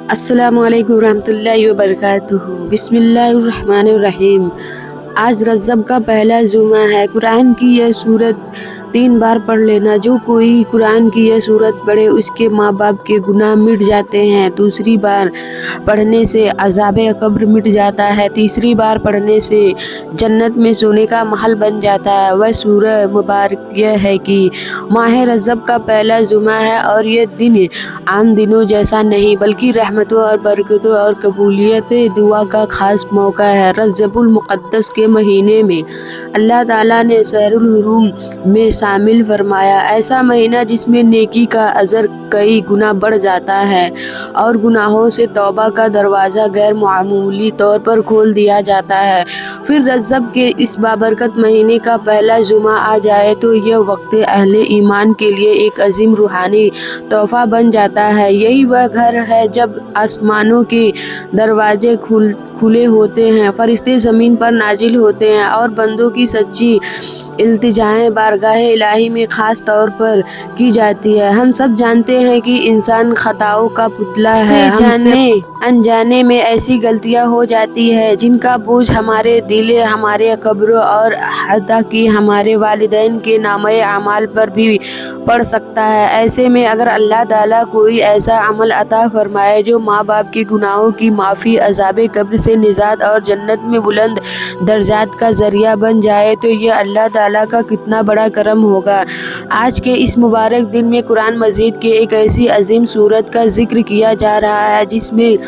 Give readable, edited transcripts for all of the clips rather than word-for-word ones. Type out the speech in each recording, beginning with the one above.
अस्सलामु अलैकुम रहमतुल्लाहि व बरकातुहू। बिस्मिल्लाहिर्रहमानिर्रहीम। आज रजब का पहला जुमा है। कुरान की यह सूरत 3 बार पढ़ लेना। जो कोई कुरान की यह सूरत पढ़े उसके माँ बाप के गुनाह मिट जाते हैं। दूसरी बार पढ़ने से अज़ाबे कब्र मिट जाता है। तीसरी बार पढ़ने से जन्नत में सोने का महल बन जाता है। वह सूरह मुबारक यह है कि माह रजब का पहला जुमा है और यह दिन आम दिनों जैसा नहीं बल्कि रहमतों और बरकतों और कबूलियत दुआ का खास मौका है। रजबुल मुक़द्दस के महीने में अल्लाह ताला ने शहरुल हुरूम में शामिल फरमाया, ऐसा महीना जिसमें नेकी का अजर कई गुना बढ़ जाता है और गुनाहों से तौबा का दरवाज़ा गैर मामूली तौर पर खोल दिया जाता है। फिर रजब के इस बाबरकत महीने का पहला जुमा आ जाए तो यह वक्त अहले ईमान के लिए एक अजीम रूहानी तोहफा बन जाता है। यही वह घर है जब आसमानों के दरवाजे खुले होते हैं, फरिश्ते ज़मीन पर नाजिल होते हैं और बंदों की सच्ची इल्तिजाएं बारगाह इलाही में ख़ास तौर पर की जाती है। हम सब जानते हैं कि इंसान खताओं का पुतला है। जाने अनजाने में ऐसी गलतियां हो जाती है जिनका बोझ हमारे दिल, हमारे कब्र और हत्ता कि हमारे वालिदैन के नामे अमाल पर भी पड़ सकता है। ऐसे में अगर अल्लाह ताला कोई ऐसा अमल अता फरमाए जो माँ बाप के गुनाहों की माफ़ी, अज़ाबे कब्र से निजात और जन्नत में बुलंद दर्जात का ज़रिया बन जाए तो यह अल्लाह ताला का कितना बड़ा करम होगा। आज के इस मुबारक दिन में कुरान मजीद के एक ऐसी अजीम सूरत का जिक्र किया जा रहा है जिसमें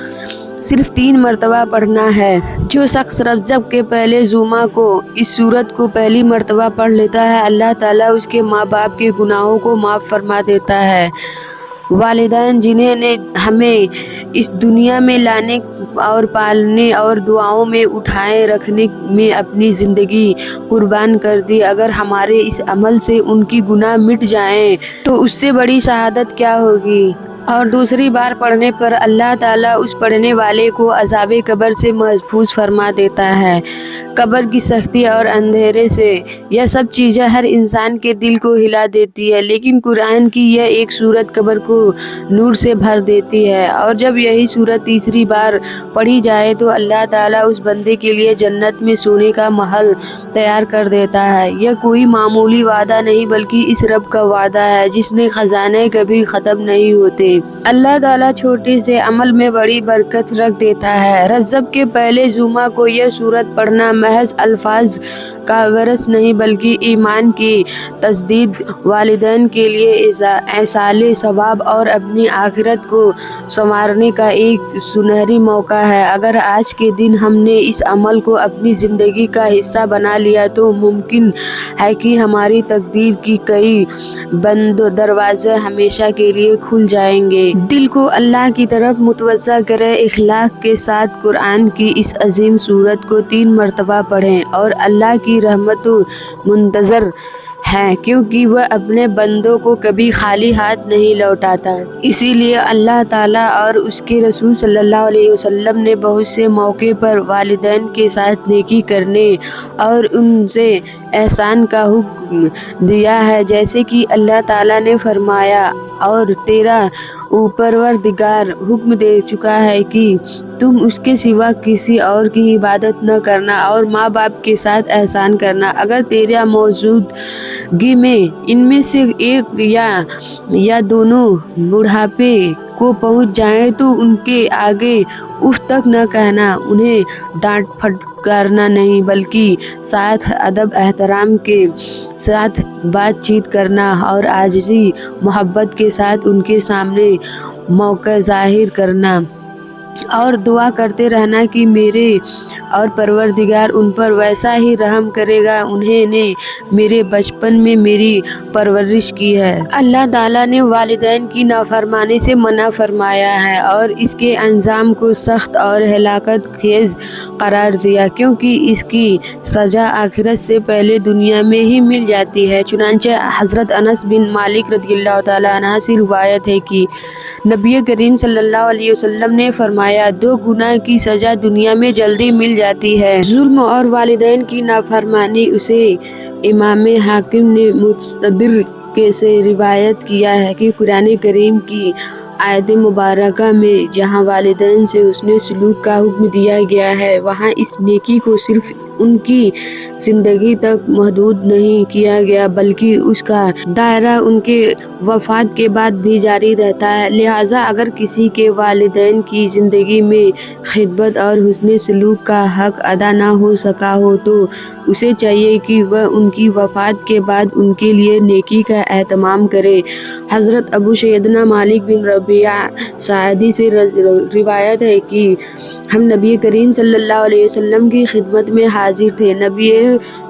सिर्फ 3 मरतबा पढ़ना है। जो शख्स रजब के पहले जुमा को इस सूरत को पहली मरतबा पढ़ लेता है, अल्लाह ताला उसके माँ बाप के गुनाहों को माफ़ फरमा देता है। वालिदैन जिन्हें हमें इस दुनिया में लाने और पालने और दुआओं में उठाए रखने में अपनी ज़िंदगी कुर्बान कर दी, अगर हमारे इस अमल से उनकी गुनाह मिट जाएं तो उससे बड़ी शहादत क्या होगी। और दूसरी बार पढ़ने पर अल्लाह ताला उस पढ़ने वाले को अज़ाबे कब्र से महफूज फरमा देता है। कब्र की सख्ती और अंधेरे से यह सब चीज़ें हर इंसान के दिल को हिला देती है, लेकिन कुरान की यह एक सूरत कब्र को नूर से भर देती है। और जब यही सूरत तीसरी बार पढ़ी जाए तो अल्लाह ताला उस बंदे के लिए जन्नत में सोने का महल तैयार कर देता है। यह कोई मामूली वादा नहीं बल्कि इस रब का वादा है जिसने खजाने कभी ख़त्म नहीं होते। अल्लाह ताला छोटे से अमल में बड़ी बरकत रख देता है। रजब के पहले जुमा को यह सूरत पढ़ना महज अल्फाज का वर्स नहीं बल्कि ईमान की तजदीद, वालिदैन के लिए ऐसाले सवाब और अपनी आखिरत को संवारने का एक सुनहरी मौका है। अगर आज के दिन हमने इस अमल को अपनी ज़िंदगी का हिस्सा बना लिया तो मुमकिन है कि हमारी तकदीर की कई बंद दरवाजे हमेशा के लिए खुल जाएंगे। दिल को अल्लाह की तरफ मुतवज्जा करें। इखलास के साथ कुरान की इस अजीम सूरत को 3 मरतबा पढ़ें और अल्लाह की रहमत मुंतज़र है, क्योंकि वह अपने बंदों को कभी खाली हाथ नहीं लौटाता। इसीलिए अल्लाह ताला और उसके रसूल सल्लल्लाहु अलैहि वसल्लम ने बहुत से मौके पर वालिदैन के साथ नेकी करने और उनसे एहसान का हुक्म दिया है, जैसे कि अल्लाह ताला ने फरमाया, और तेरा परवरदिगार हुक्म दे चुका है कि तुम उसके सिवा किसी और की इबादत न करना और माँ बाप के साथ एहसान करना। अगर तेरा मौजूदगी में इनमें से एक या दोनों बुढ़ापे को पहुँच जाए तो उनके आगे उफ तक न कहना, उन्हें डांट फटकारना नहीं बल्कि साथ अदब एहतराम के साथ बातचीत करना और आजिज़ी मोहब्बत के साथ उनके सामने मौका ज़ाहिर करना और दुआ करते रहना कि मेरे और परवरदिगार उन पर वैसा ही रहम करेगा उन्होंने मेरे बचपन में मेरी परवरिश की है। अल्लाह ताला ने वालिदैन की नाफरमानी से मना फरमाया है और इसके अंजाम को सख्त और हलाकत खेज करार दिया, क्योंकि इसकी सज़ा आखिरत से पहले दुनिया में ही मिल जाती है। चुनांचे हज़रत अनस बिन मालिक रज़ियल्लाहु ताला अन्हु से रिवायत है कि नबी करीम सल्लल्लाहु अलैहि वसल्लम ने फरमाया, 2 गुनाह की सज़ा दुनिया में जल्दी मिल जाती है, जुल्म और वालिदैन की नाफरमानी। उसे इमाम हाकिम ने मुस्तदरक से रिवायत किया है कि कुरान करीम की آیت مبارکہ میں جہاں والدین سے حسن سلوک کا حکم دیا گیا ہے، وہاں اس نیکی کو صرف ان کی زندگی تک محدود نہیں کیا گیا بلکہ اس کا دائرہ ان کے وفات کے بعد بھی جاری رہتا ہے۔ لہٰذا اگر کسی کے والدین کی زندگی میں خدمت اور حسن سلوک کا حق ادا نہ ہو سکا ہو تو اسے چاہیے کہ وہ ان کی وفات کے بعد ان کے لیے نیکی کا اہتمام کرے۔ حضرت ابو سیدنا مالک بن ربیعہ سعدی سے روایت ہے کہ ہم نبی کریم صلی اللہ علیہ وسلم کی خدمت میں حاضر تھے۔ نبی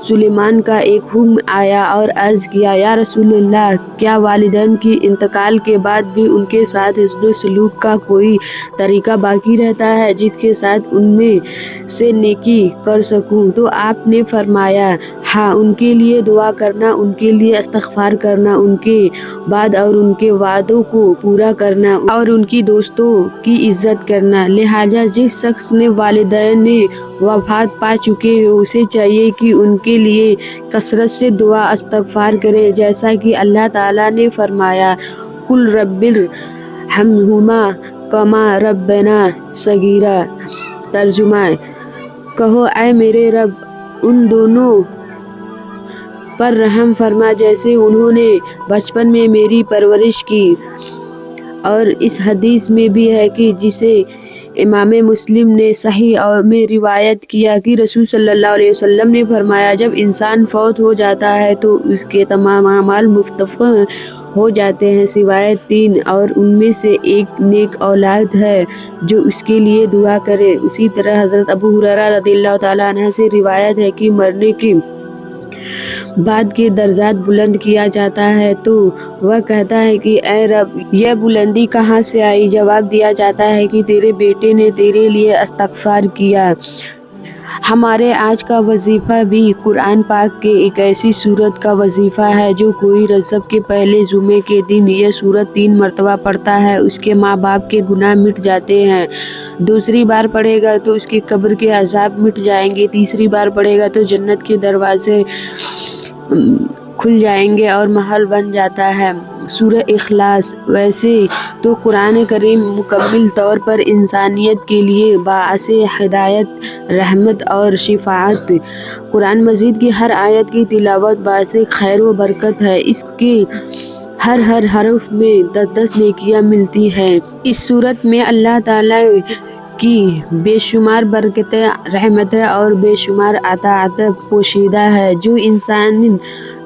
سلیمان کا ایک حکم آیا اور عرض کیا، یا رسول اللہ، کیا والدین کی انتقال کے بعد بھی ان کے ساتھ حسن سلوک کا کوئی طریقہ باقی رہتا ہے جس کے ساتھ ان میں سے نیکی کر سکوں؟ تو آپ نے فرمایا، ہاں، ان کے لیے دعا کرنا، ان کے لیے استغفار کرنا، ان کے بعد اور ان کے وعدوں کو پورا کرنا اور ان کی دوستوں کی عزت کرنا۔ لہٰذا جس شخص نے والدین وفات پا چکے ہو اسے چاہیے کہ ان کے لیے کثرت سے دعا استغفار کرے، جیسا کہ اللہ تعالیٰ نے فرمایا، قُلْ رَبِّ ارْحَمْهُمَا كَمَا رَبَّيَانِي صَغِيرًا۔ ترجمہ، کہو اے میرے رب، ان دونوں پر رحم فرما جیسے انہوں نے بچپن میں میری پرورش کی۔ اور اس حدیث میں بھی ہے کہ جسے امام مسلم نے صحیح میں روایت کیا کہ رسول صلی اللہ علیہ وسلم نے فرمایا، جب انسان فوت ہو جاتا ہے تو اس کے تمام اعمال مفتوح ہو جاتے ہیں سوائے 3، اور ان میں سے ایک نیک اولاد ہے جو اس کے لیے دعا کرے۔ اسی طرح حضرت ابو ہریرہ رضی اللہ تعالیٰ عنہ سے روایت ہے کہ مرنے کے بعد کے درجات بلند کیا جاتا ہے تو وہ کہتا ہے کہ اے رب، یہ بلندی کہاں سے آئی؟ جواب دیا جاتا ہے کہ تیرے بیٹے نے تیرے لیے استغفار کیا۔ ہمارے آج کا وظیفہ بھی قرآن پاک کے ایک ایسی سورت کا وظیفہ ہے جو کوئی رجب کے پہلے جمعے کے دن یہ سورت 3 مرتبہ پڑھتا ہے اس کے ماں باپ کے گناہ مٹ جاتے ہیں، دوسری بار پڑھے گا تو اس کی قبر کے عذاب مٹ جائیں گے، تیسری بار پڑھے گا تو جنت کے دروازے کھل جائیں گے اور محل بن جاتا ہے۔ سورہ اخلاص ویسے تو قرآن کریم مکمل طور پر انسانیت کے لیے باعث ہدایت، رحمت اور شفاعت۔ قرآن مجید کی ہر آیت کی تلاوت باعث خیر و برکت ہے، اس کے ہر حرف میں 10 نیکیاں ملتی ہیں۔ اس سورت میں اللہ تعالیٰ کی بے شمار برکتیں، رحمتیں اور بے شمار عطاءات پوشیدہ ہے جو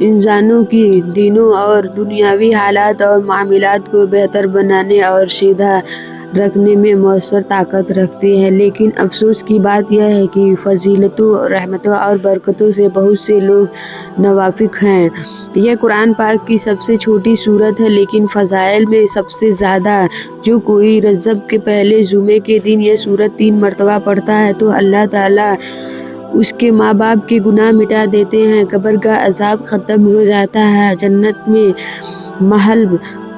انسانوں کی دینی اور دنیاوی حالات اور معاملات کو بہتر بنانے اور سیدھا رکھنے میں مؤثر طاقت رکھتی ہے۔ لیکن افسوس کی بات یہ ہے کہ فضیلتوں، رحمتوں اور برکتوں سے بہت سے لوگ ناواقف ہیں۔ یہ قرآن پاک کی سب سے چھوٹی سورت ہے لیکن فضائل میں سب سے زیادہ۔ جو کوئی رجب کے پہلے جمعے کے دن یہ سورت 3 مرتبہ پڑھتا ہے تو اللہ تعالیٰ اس کے ماں باپ کے گناہ مٹا دیتے ہیں، قبر کا عذاب ختم ہو جاتا ہے، جنت میں محل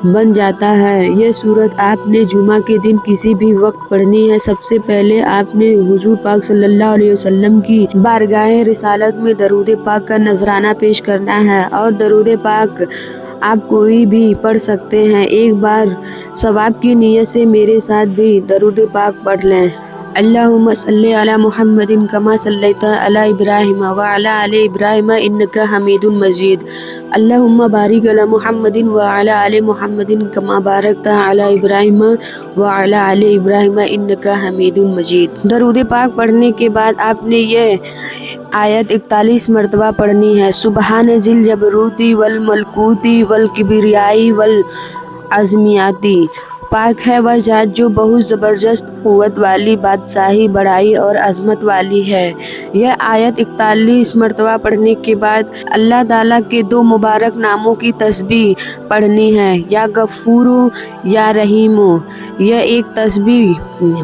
بن جاتا ہے۔ یہ سورت آپ نے جمعہ کے دن کسی بھی وقت پڑھنی ہے۔ سب سے پہلے آپ نے حضور پاک صلی اللہ علیہ وسلم کی بارگاہ رسالت میں درود پاک کا نذرانہ پیش کرنا ہے، اور درود پاک آپ کوئی بھی پڑھ سکتے ہیں۔ ایک بار ثواب کی نیت سے میرے ساتھ بھی درود پاک پڑھ لیں۔ اللہم صلی علی محمد کما صلیت علی ابراہیم وعلی آل ابراہیم انک حمید مجید۔ اللہم بارک علی محمد وعلی آل محمد کما بارکت علی ابراہیم وعلی آل ابراہیم انک حمید مجید۔ درود پاک پڑھنے کے بعد آپ نے یہ آیت 41 مرتبہ پڑھنی ہے۔ سبحان ذی الجبروت والملکوت والکبریاء والعظمت۔ پاک ہے وہ ذات جو بہت زبردست قوت والی، بادشاہی، بڑائی اور عظمت والی ہے۔ یہ آیت 41 مرتبہ پڑھنے کے بعد اللہ تعالیٰ کے 2 مبارک ناموں کی تسبیح پڑھنی ہے، یا غفور یا رحیم۔ یہ ایک تسبیح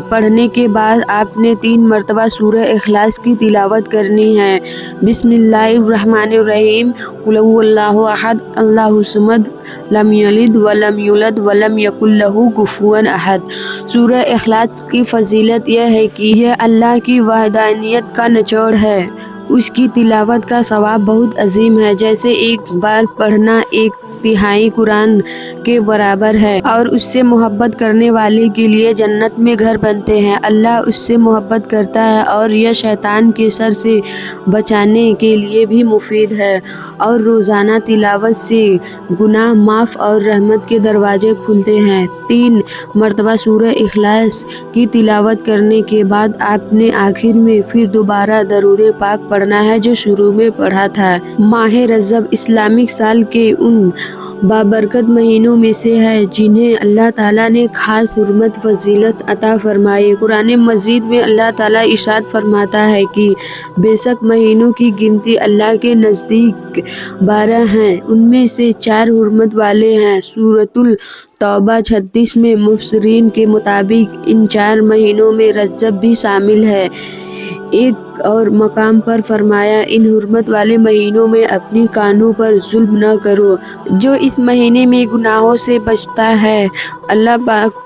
پڑھنے کے بعد آپ نے 3 مرتبہ سورہ اخلاص کی تلاوت کرنی ہے۔ بسم اللہ الرحمن الرحیم، قل هو اللہ احد اللہ الصمد لم یلد ولم یولد ولم یکن لہ کفوا احد۔ سورہ اخلاص کی فضیلت یہ ہے کہ یہ اللہ کی وحدانیت کا نچوڑ ہے، اس کی تلاوت کا ثواب بہت عظیم ہے، جیسے ایک بار پڑھنا ایک तिहाई कुरान के बराबर है और उससे मोहब्बत करने वाले के लिए जन्नत में घर बनते हैं। अल्लाह उससे मोहब्बत करता है और यह शैतान के शर से बचाने के लिए भी मुफीद है और रोज़ाना तिलावत से गुनाह माफ़ और रहमत के दरवाजे खुलते हैं। 3 मरतबा सूरह इखलास की तिलावत करने के बाद आपने आखिर में फिर दोबारा दरूद पाक पढ़ना है जो शुरू में पढ़ा था। माह रजब इस्लामिक साल के उन बाबरकत महीनों में से है जिन्हें अल्लाह ताला ने खास हुर्मत फजीलत अता फरमाई। कुरान मजीद में अल्लाह ताला इरशाद फरमाता है कि बेशक महीनों की गिनती अल्लाह के नज़दीक 12 हैं, उनमें से 4 हुर्मत वाले हैं। सूरतुल तौबा 36 में मुफस्सिरीन के मुताबिक इन 4 महीनों में रजब भी शामिल है। एक और मकाम पर फरमाया, इन हुर्मत वाले महीनों में अपनी कानों पर जुल्म न करो। जो इस महीने में गुनाहों से बचता है अल्लाह पाक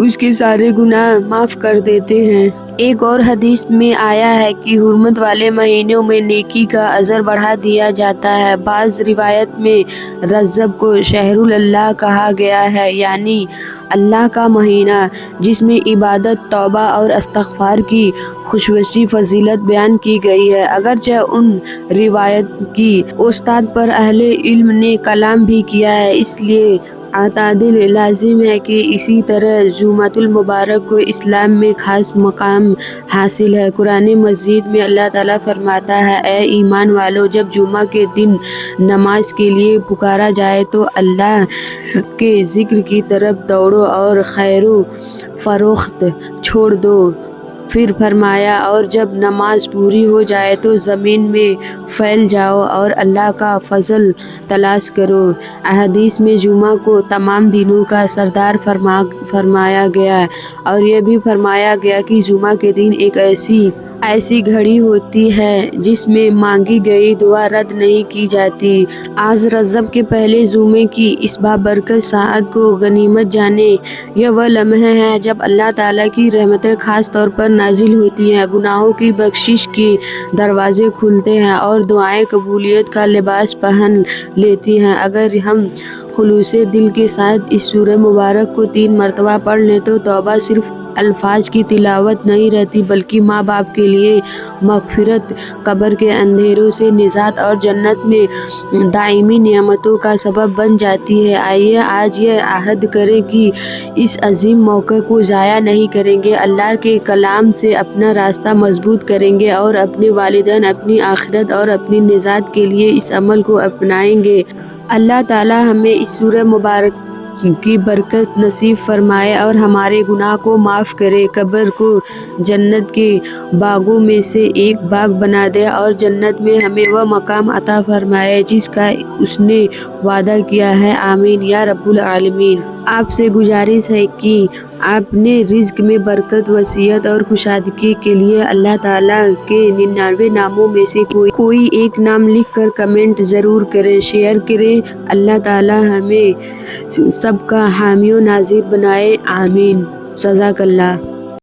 उसके सारे गुनाह माफ़ कर देते हैं। एक और हदीस में आया है कि हुर्मत वाले महीनों में नेकी का अजर बढ़ा दिया जाता है। बाज़ रिवायत में रजब को शहरुल अल्लाह कहा गया है, यानी अल्लाह का महीना, जिसमें इबादत, तौबा और इस्तिग़फ़ार की खुशवसी फजीलत बयान की गई है। अगरचे उन रिवायत की उस्ताद पर अहले इल्म ने कलाम भी किया है, इसलिए आतादिल लाजिम है कि इसी तरह जुमातुल मुबारक को इस्लाम में खास मकाम हासिल है। कुरान मजीद में अल्लाह ताला फरमाता है, ए ईमान वालो, जब जुमा के दिन नमाज के लिए पुकारा जाए तो अल्लाह के ज़िक्र की तरफ दौड़ो और खैरो फरोख्त छोड़ दो। फिर फरमाया, और जब नमाज पूरी हो जाए तो ज़मीन में फैल जाओ और अल्लाह का फजल तलाश करो। अहदीस में जुमा को तमाम दिनों का सरदार फरमाया गया और यह भी फरमाया गया कि जुमा के दिन एक ऐसी घड़ी होती है जिसमें मांगी गई दुआ रद्द नहीं की जाती। आज रजब के पहले जुमे की इस बाबरकत साअत को गनीमत जाने। यह वह लम्हे हैं जब अल्लाह ताला की रहमतें खास तौर पर नाजिल होती हैं, गुनाहों की बख्शिश के दरवाजे खुलते हैं और दुआएं कबूलियत का लिबास पहन लेती हैं। अगर हम खुलूसे दिल के साथ इस सूरह मुबारक को 3 मरतबा पढ़ लें तो तौबा सिर्फ अल्फाज की तिलावत नहीं रहती बल्कि माँ बाप के लिए मग़फ़िरत, कब्र के अंधेरों से निजात और जन्नत में दायमी नियामतों का सबब बन जाती है। आइए आज यह अहद करें कि इस अजीम मौके को ज़ाया नहीं करेंगे, अल्लाह के कलाम से अपना रास्ता मजबूत करेंगे और अपने वालिदैन, अपनी आखिरत और अपनी निजात के लिए इस अमल को अपनाएंगे। अल्लाह ताला हमें इस सूरह मुबारक की बरकत नसीब फरमाए और हमारे गुनाह को माफ़ करे, कब्र को जन्नत के बागों में से एक बाग बना दे और जन्नत में हमें वह मकाम अता फरमाए जिसका उसने वादा किया है। आमीन या रब्बुल आलमीन। आपसे गुजारिश है कि आपने रिज़्क में बरकत, वसीयत और खुशादगी के लिए अल्लाह ताला के 99 नामों में से कोई एक नाम लिख कर कमेंट ज़रूर करें, शेयर करें। अल्लाह ताला हमें सबका हामी व नाज़िर बनाए। आमीन। जज़ाकल्लाह।